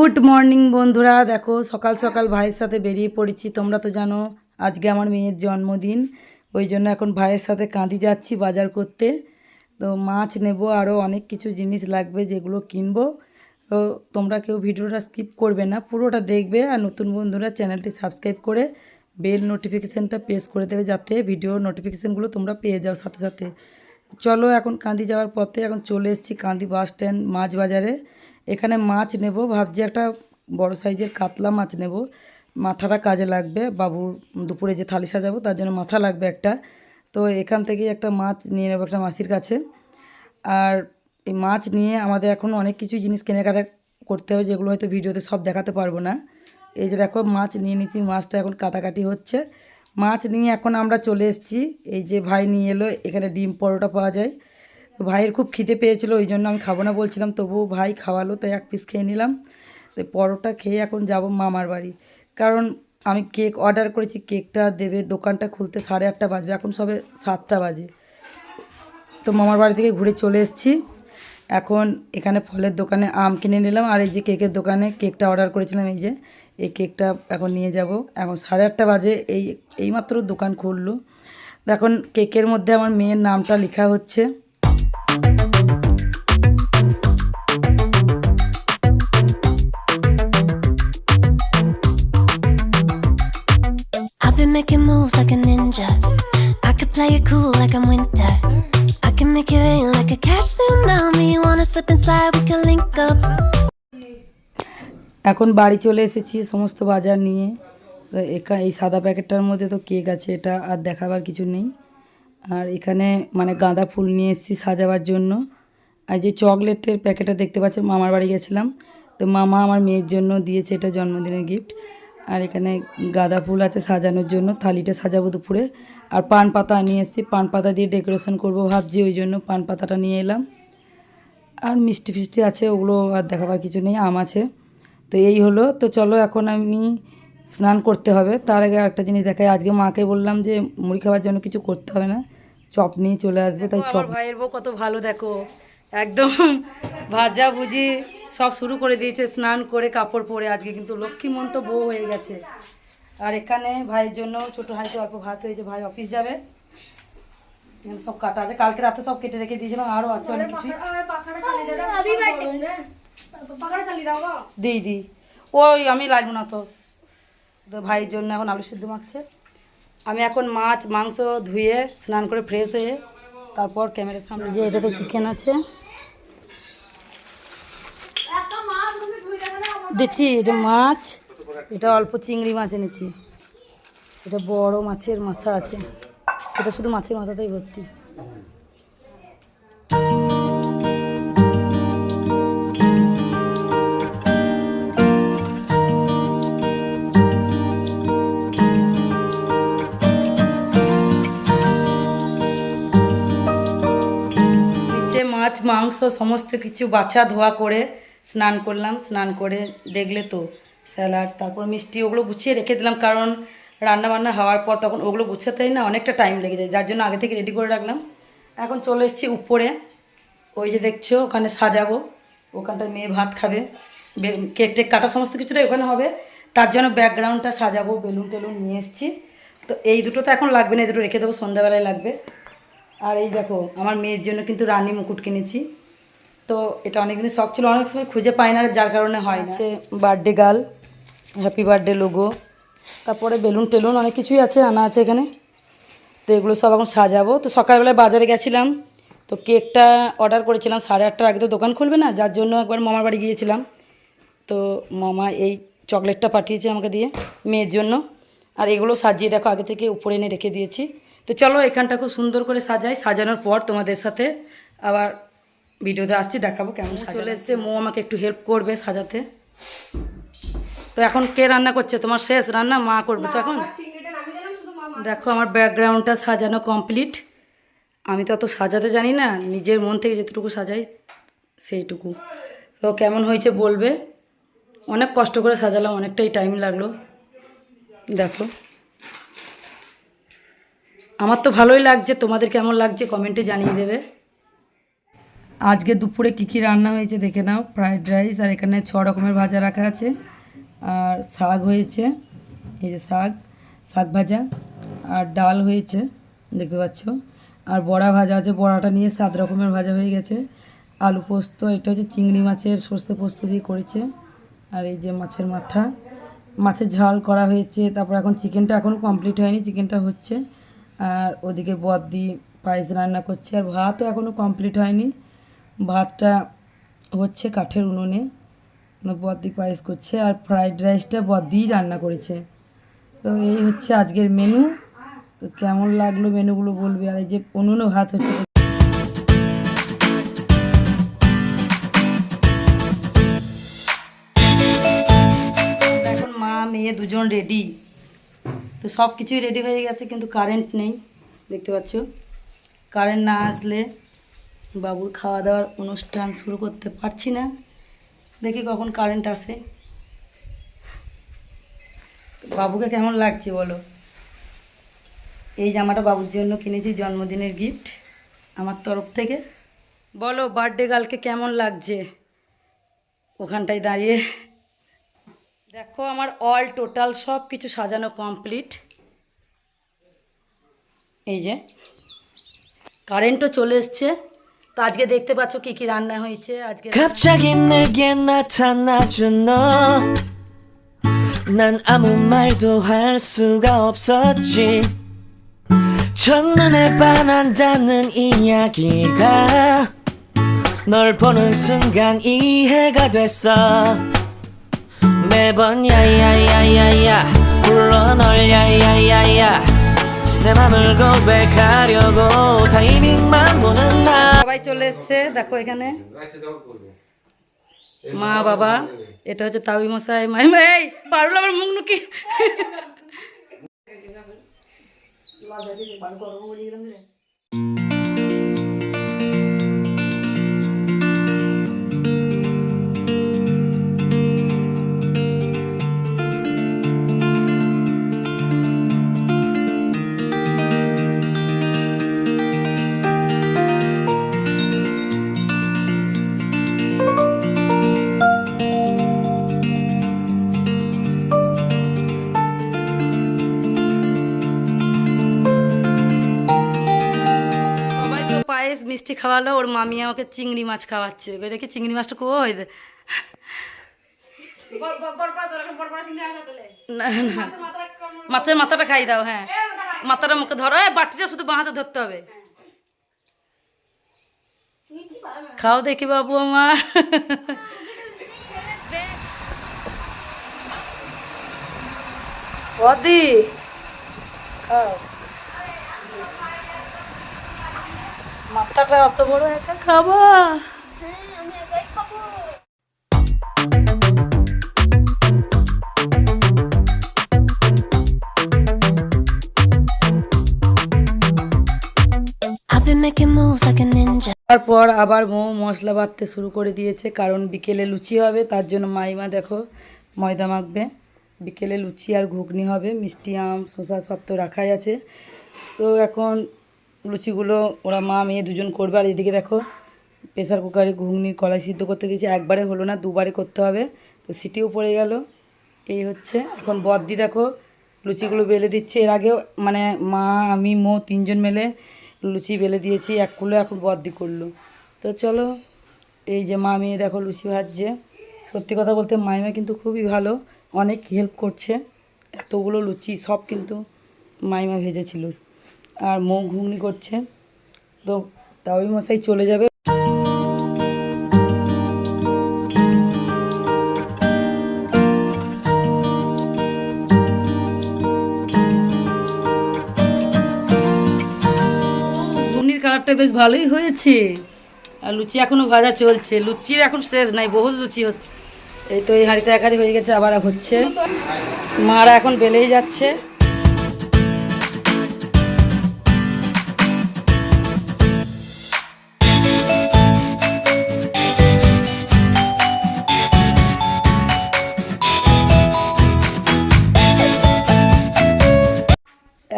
Good morning বন্ধুরা, দেখো সকাল সকাল ভাইয়ের সাথে বেরিয়ে পড়েছি। তোমরা তো জানো আজকে আমার মেয়ের জন্মদিন, ওই জন্য এখন ভাইয়ের সাথে কাঁদি যাচ্ছি বাজার করতে। তো মাছ নেব, আরও অনেক কিছু জিনিস লাগবে যেগুলো কিনবো। তো তোমরা কেউ ভিডিওটা স্কিপ করবে না, পুরোটা দেখবে। আর নতুন বন্ধুরা চ্যানেলটি সাবস্ক্রাইব করে বেল নোটিফিকেশানটা প্রেস করে দেবে, যাতে ভিডিওর নোটিফিকেশানগুলো তোমরা পেয়ে যাও সাথে সাথে। চলো এখন কাঁদি যাওয়ার পথে এখন চলে এসেছি কাঁদি বাস স্ট্যান্ড মাছ বাজারে। এখানে মাছ নেব, ভাবছি একটা বড় সাইজের কাতলা মাছ নেব। মাথাটা কাজে লাগবে, বাবুর দুপুরে যে থালি সাজাবো তার জন্য মাথা লাগবে একটা। তো এখান থেকেই একটা মাছ নিয়ে নেবো একটা মাসির কাছে। আর এই মাছ নিয়ে আমাদের এখন অনেক কিছু জিনিস কেনাকাটা করতে হবে, যেগুলো হয়তো ভিডিওতে সব দেখাতে পারবো না। এই যে দেখো মাছ নিয়ে নিচ্ছি, মাছটা এখন কাটাকাটি হচ্ছে। মাছ নিয়ে এখন আমরা চলে এসেছি, এই যে ভাই নিয়ে এলো। এখানে ডিম পরোটা পাওয়া যায়। তো ভাইয়ের খুব খিদে পেয়েছিলো, ওই জন্য আমি খাবো না বলছিলাম, তবুও ভাই খাওয়ালো, তাই এক পিস খেয়ে নিলাম। তো পরোটা খেয়ে এখন যাব মামার বাড়ি, কারণ আমি কেক অর্ডার করেছি। কেকটা দেবে, দোকানটা খুলতে 8:30 বাজবে, এখন সবে 7টা বাজে। তো মামার বাড়ি থেকে ঘুরে চলে এসেছি। এখন এখানে ফলের দোকানে আম কিনে নিলাম, আর এই যে কেকের দোকানে কেকটা অর্ডার করেছিলাম, এই যে এই কেকটা এখন নিয়ে যাব। এখন 8:30 বাজে, এইমাত্র দোকান খুললো। এখন কেকের মধ্যে আমার মেয়ের নামটা লেখা হচ্ছে। I've been making moves like a ninja. I could play it cool like I'm winter. I can make it rain like a cash tsunami. You wanna slip and slide, we can link up. এখন বাড়ি চলে এসেছি সমস্ত বাজার নিয়ে। এই সাদা প্যাকেটটার মধ্যে তো কেক আছে, এটা আর দেখাবার কিছু নেই। আর এখানে মানে গাঁদা ফুল নিয়ে এসেছি সাজাবার জন্য। আর যে চকলেটের প্যাকেটটা দেখতে পাচ্ছি, মামার বাড়ি গেছিলাম, তো মামা আমার মেয়ের জন্য দিয়েছে, এটা জন্মদিনের গিফট। আর এখানে গাঁদা ফুল আছে সাজানোর জন্য, থালিটা সাজাবো দুপুরে। আর পান পাতা নিয়ে এসেছি, পান পাতা দিয়ে ডেকোরেশন করবো ভাবছি, ওই জন্য পান পাতাটা নিয়ে এলাম। আর মিষ্টি ফিষ্টি আছে, ওগুলো আর দেখাবার কিছু নেই, আম আছে। তো এই হলো। তো চলো এখন আমি স্নান করতে হবে। তার আগে একটা জিনিস দেখাই, আজকে মাকে বললাম যে মুড়ি খাওয়ার জন্য কিছু করতে হবে না, চপ নিয়ে চলে আসবে। তাই চপ। ভাইয়ের বউ কত ভালো, দেখো একদম ভাজা ভুজি সব শুরু করে দিয়েছে, স্নান করে কাপড় পরে। আজকে কিন্তু লক্ষ্মীমন্ত বউ হয়ে গেছে। আর এখানে ভাইয়ের জন্য ছোটো হাঁড়িতে অল্প ভাত হয়েছে, ভাই অফিস যাবে। সব কাটা আছে, কালকে রাতে সব কেটে রেখে দিয়েছিলাম, আরও আছে অনেক কিছু। দিই দিই, ওই আমি লাগবো না তো। তো ভাইয়ের জন্য এখন আলু সিদ্ধ মাখছে। আমি এখন মাছ মাংস ধুয়ে স্নান করে ফ্রেশ হয়ে তারপর ক্যামেরার সামনে, যে এটাতে চিকেন আছে দিচ্ছি। এটা মাছ, এটা অল্প চিংড়ি মাছ এনেছি, এটা বড় মাছের মাথা আছে, এটা শুধু মাছের মাথাতেই ভর্তি। মাছ মাংস সমস্ত কিছু বাছা ধোয়া করে স্নান করলাম। স্নান করে দেখলে তো স্যালাড, তারপর মিষ্টি, ওগুলো গুছিয়ে রেখে দিলাম, কারণ রান্না বান্না হওয়ার পর তখন ওগুলো গুছাতেই না অনেকটা টাইম লেগে যায়, যার জন্য আগে থেকে রেডি করে রাখলাম। এখন চলে এসেছি উপরে, ওই যে দেখছো ওখানে সাজাবো, ওখানটায় মেয়ে ভাত খাবে, কেক টেক কাটা সমস্ত কিছুটাই ওখানে হবে। তার জন্য ব্যাকগ্রাউন্ডটা সাজাবো, বেলুন টেলুন নিয়ে এসেছি। তো এই দুটো তো এখন লাগবে না, এই দুটো রেখে দেবো, সন্ধ্যাবেলায় লাগবে। আর এই দেখো আমার মেয়ের জন্য কিন্তু রানী মুকুট কিনেছি। তো এটা অনেকদিন শখ ছিল, অনেক সময় খুঁজে পাই না, যার কারণে হয় না। Birthday girl, happy birthday logo, তারপরে বেলুন টেলুন অনেক কিছুই আছে, আনা আছে এখানে। তো এগুলো সব এখন সাজাবো। তো সকালবেলায় বাজারে গেছিলাম, তো কেকটা অর্ডার করেছিলাম 8:30 আগে তো দোকান খুলবে না, যার জন্য একবার মামার বাড়ি গিয়েছিলাম। তো মামা এই চকলেটটা পাঠিয়েছে আমাকে দিয়ে মেয়ের জন্য। আর এগুলো সাজিয়ে দেখো আগে থেকে উপরে এনে রেখে দিয়েছি। তো চলো এখানটা খুব সুন্দর করে সাজাই, সাজানোর পর তোমাদের সাথে আবার ভিডিওতে আসছি, দেখাবো কেমন চলে এসছে। মো আমাকে একটু হেল্প করবে সাজাতে। তো এখন কে রান্না করছে? তোমার শেষ রান্না, মা করবে তো এখন। দেখো আমার ব্যাকগ্রাউন্ডটা সাজানো কমপ্লিট। আমি তো অত সাজাতে জানি না, নিজের মন থেকে যেটুকু সাজাই সেইটুকু। তো কেমন হয়েছে বলবে। অনেক কষ্ট করে সাজালাম, অনেকটাই টাইম লাগলো। দেখো আমার তো ভালোই লাগছে, তোমাদের কেমন লাগছে কমেন্টে জানিয়ে দেবে। আজকে দুপুরে কী কী রান্না হয়েছে দেখে নাও। ফ্রাইড রাইস, আর এখানে 6 রকমের ভাজা রাখা আছে, আর শাক হয়েছে, এই যে শাক ভাজা, আর ডাল হয়েছে দেখতে পাচ্ছ, আর বড়া ভাজা আছে, বড়াটা নিয়ে 7 রকমের ভাজা হয়ে গেছে। আলু পোস্ত, এটা হচ্ছে চিংড়ি মাছের সর্ষে পোস্ত দিয়ে করেছে, আর এই যে মাছের মাথা, মাছের ঝাল করা হয়েছে। তারপর এখন চিকেনটা এখনও কমপ্লিট হয়নি, চিকেনটা হচ্ছে। আর ওদিকে বদ্দি পায়েস রান্না করছে, আর ভাতও এখনও কমপ্লিট হয়নি, ভাতটা হচ্ছে কাঠের উনুনে, বদ্দি পায়েস করছে। আর ফ্রাইড রাইসটা বদ্দিই রান্না করেছে। তো এই হচ্ছে আজকের মেনু। তো কেমন লাগলো মেনুগুলো বলবে। আর এই যে উনুনে ভাত হচ্ছে। এখন মা মেয়ে দুজন রেডি, তো সব কিছুই রেডি হয়ে গেছে, কিন্তু কারেন্ট নেই দেখতে পাচ্ছ। কারেন্ট না আসলে বাবুর খাওয়া দাওয়ার অনুষ্ঠান শুরু করতে পারছি না, দেখি কখন কারেন্ট আসে। বাবুকে কেমন লাগছে বলো। এই জামাটা বাবুর জন্য কিনেছি, জন্মদিনের গিফট আমার তরফ থেকে। বলো বার্থডে গার্লকে কেমন লাগছে ওখানটায় দাঁড়িয়ে। দেখো আমার অল টোটাল সব কিছু সাজানো কমপ্লিট। এই যে কারেন্টও চলে এসছে। তো আজকে দেখতে পাচ্ছ কি কি রান্না হয়েছে আজকে। 갑자기 내게 나타나준 너, 난 아무 말도 할 수가 없었지. 첫눈에 반한다는 이야기가 널 보는 순간 이해가 됐어. 매번 야야야야야 불러 널 야야야야 내 맘을 고백하려고 타이밍만 보는 나. সবাই চলে এসছে দেখো এখানে, মা বাবা, এটা হচ্ছে তাওই মশাই, মাইমা, এই পারুল আমার মুখ নুকি। সবাই তো পায়েস মিষ্টি খাওয়ালো, ওর মামি আমাকে চিংড়ি মাছ খাওয়াচ্ছে। ওই দেখি চিংড়ি মাছটা কই না না, মাছের মাথাটা খাই দাও। হ্যাঁ মাথাটা মুখে ধরো, বাটিটা শুধু বাঁ হাতে ধরতে হবে। খাও দেখি বাবু আমার। বদি খাও, মাথাটা অত বড় একা খাবা। I've been making moves like a ninja. তারপর আবার মশলা বাটতে শুরু করে দিয়েছে, কারণ বিকেলে লুচি হবে, তার জন্য মাইমা দেখো ময়দা মাখবে। বিকেলে লুচি আর ঘুগনি হবে, মিষ্টি আম শসা সব তো রাখাই আছে। তো এখন লুচিগুলো ওরা মা মেয়ে দুজন করবে। আর এদিকে দেখো প্রেসার কুকারে ঘুগনির কলাই সিদ্ধ করতে দিয়েছে, একবারে হলো না, দুবারে করতে হবে। তো সিটিও পড়ে গেল। এই হচ্ছে এখন বদ্দি দেখো লুচিগুলো বেলে দিচ্ছে। এর আগেও মানে মা আমি মো তিনজন মিলে লুচি বেলে দিয়েছি, এক কুলো এখন বদ্দি করলো। তো চলো, এই যে মা মেয়ে দেখো লুচি ভাজছে। সত্যি কথা বলতে মাইমা কিন্তু খুবই ভালো, অনেক হেল্প করছে। এতগুলো লুচি সব কিন্তু মাইমা ভেজেছিল। আর মৌ ঘুগনি করছে। তো তাওই মশাই চলে যাবে। ঘুগনির কালারটা বেশ ভালোই হয়েছে, আর লুচি এখনো ভাজা চলছে। লুচির এখন শেষ নাই, বহুত লুচি হচ্ছে। এই তো এই হাঁড়িতে এক হাঁড়ি হয়ে গেছে, আবার হচ্ছে। মারা এখন বেলেই যাচ্ছে।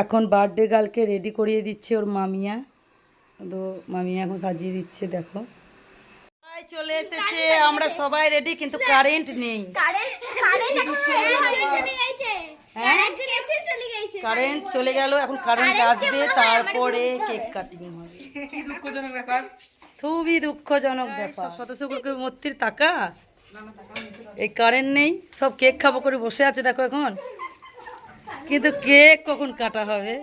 এখন বার্থডে গার্লকে রেডি করিয়ে দিচ্ছে ওর মামিয়া। তো মামিয়া এখন সাজিয়ে দিচ্ছে দেখো। সবাই চলে এসেছে, আমরা সবাই রেডি, কিন্তু কারেন্ট নেই। কারেন্ট চলে গেল, এখন কারেন্ট আসবে, তারপরে কেক কাটিং হবে। কি দুঃখজনক ব্যাপার। খুবই দুঃখজনক ব্যাপার। সদস্যগুলোকে মূর্তির টাকা, এই কারেন্ট নেই, সব কেক খাবো করে বসে আছে দেখো এখন, কিন্তু কেক কখন কাটা হবে।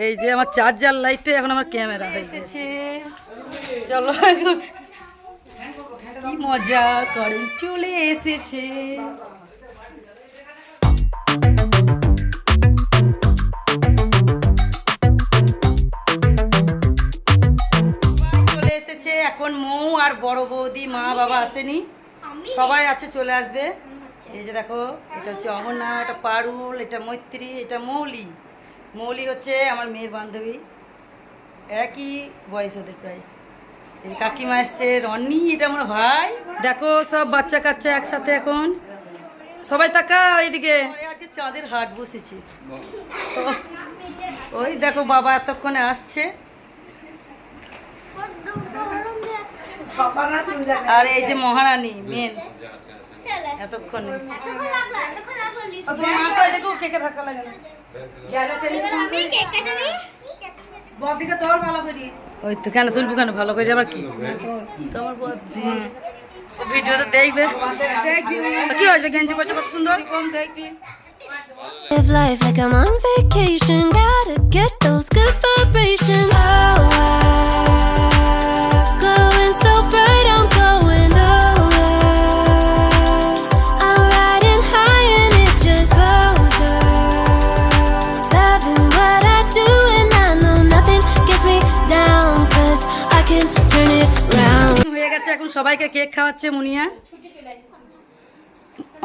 এই যে আমার চার্জার লাইটে এখন আমার ক্যামেরা হয়ে গেছে। চলো এখন কি মজা, কারেন্ট চলে এসেছে। চলে এসেছে এখন মৌ আর বড় বৌদি, মা বাবা আসেনি, সবাই আছে, চলে আসবে। এই যে দেখো, এটা হচ্ছে অহনা, এটা পারুল, এটা মৈত্রী, এটা মৌলি। মৌলি হচ্ছে আমার মেয়ের বান্ধবী, একই বয়স ওদের প্রায়। এই যে কাকিমা এসছে, রনি, এটা আমার ভাই। দেখো সব বাচ্চা কাচ্চা একসাথে এখন, সবাই তাকা ওইদিকে। আজকে চাঁদের হাট বসেছি, ওই দেখো বাবা এতক্ষণে আসছে। আর এই যে মহারানী মেন এতক্ষণে। দেখো কেকে ধাক্কা লাগে না, ওই তো কেন তুলবো, কেন ভালো করে আবার কি তোমার ভিডিওতে দেখবে কি হয়েছে, গেঞ্জি পড়ছে কত সুন্দর। Live life like I'm on vacation. Gotta get those good vibrations. Oh, glowing so bright, I'm going nowhere. I'm riding high and it's just closer. Loving what I do and I know nothing gets me down, 'cause I can turn it round. হয়ে গেছে, এখন সবাইকে cake খাওয়াচ্ছে মুনিয়া।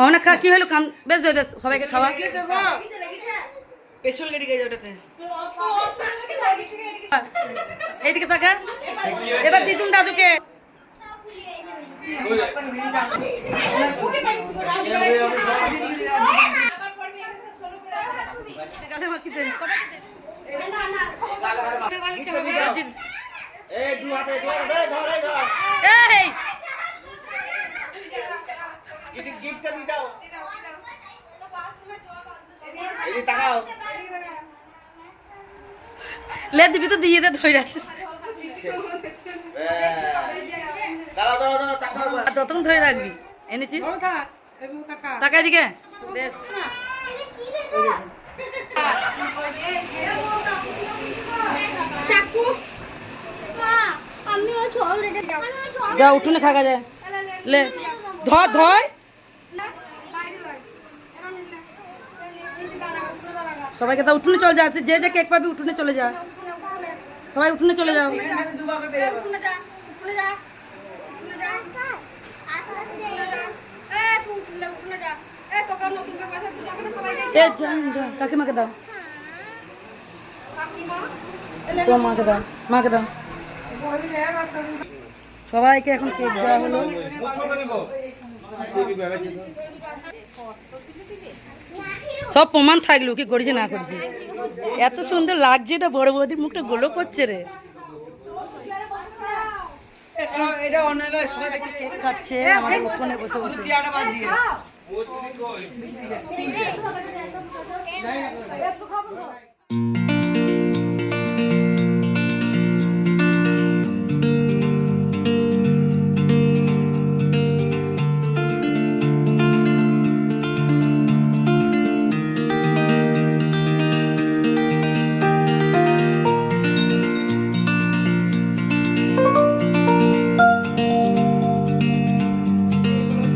অনেক খা, কি হলো কান, বেশ বেশ বেশ, সবাইকে খাওয়া। পেছন লেগে গেছে ওটাতে। এইদিকে থাকা, এবার দিদুন দাদুকে। গিফটটা দিয়ে দাও, এই টাকাও লে দিবি তো, দিয়ে দে, ধরে রাখিস। দাঁড়াও দাঁড়াও দাঁড়াও, টাকা আর ততক্ষণ ধরে রাখবি, এনেছিস টাকা এদিকে, বেশ যা উঠুনে খাগা যায়, লে ধর ধর, সবাইকে তা উঠুনে চলে যা, যে যে কেক পাবি উঠুনে চলে যা, সবাই উঠুনে চলে যাও। এ যা যা, কাকিমাকে দাও, তোমার মাকে দাও, মাকে দাও। সবাইকে এখন কেক দেওয়া হলো। সব প্রমাণ থাকলো কি করেছে না করেছে। এত সুন্দর লাগছে, এটা বড় বৌদির মুখটা গোলো করছে রে। এটা অন্যান্য সবাই দেখি কেক খাচ্ছে আমাদের উঠোনে বসে বসে। টিয়াটা বাদ দিয়ে।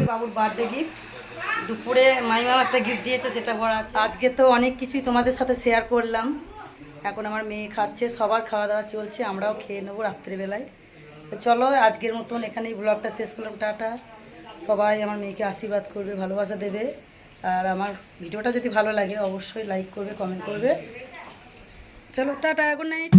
বাবুর বার্থডে গিফট, দুপুরে মাইমা একটা গিফট দিয়েছে, সেটা ভরা আছে। আজকে তো অনেক কিছুই তোমাদের সাথে শেয়ার করলাম। এখন আমার মেয়ে খাচ্ছে, সবার খাওয়া দাওয়া চলছে, আমরাও খেয়ে নেবো রাত্রিবেলায়। তো চলো আজকের মতন এখানেই ব্লগটা শেষ করলাম, টাটা। সবাই আমার মেয়েকে আশীর্বাদ করবে, ভালোবাসা দেবে, আর আমার ভিডিওটা যদি ভালো লাগে অবশ্যই লাইক করবে, কমেন্ট করবে। চলো টাটা, গুড নাইট।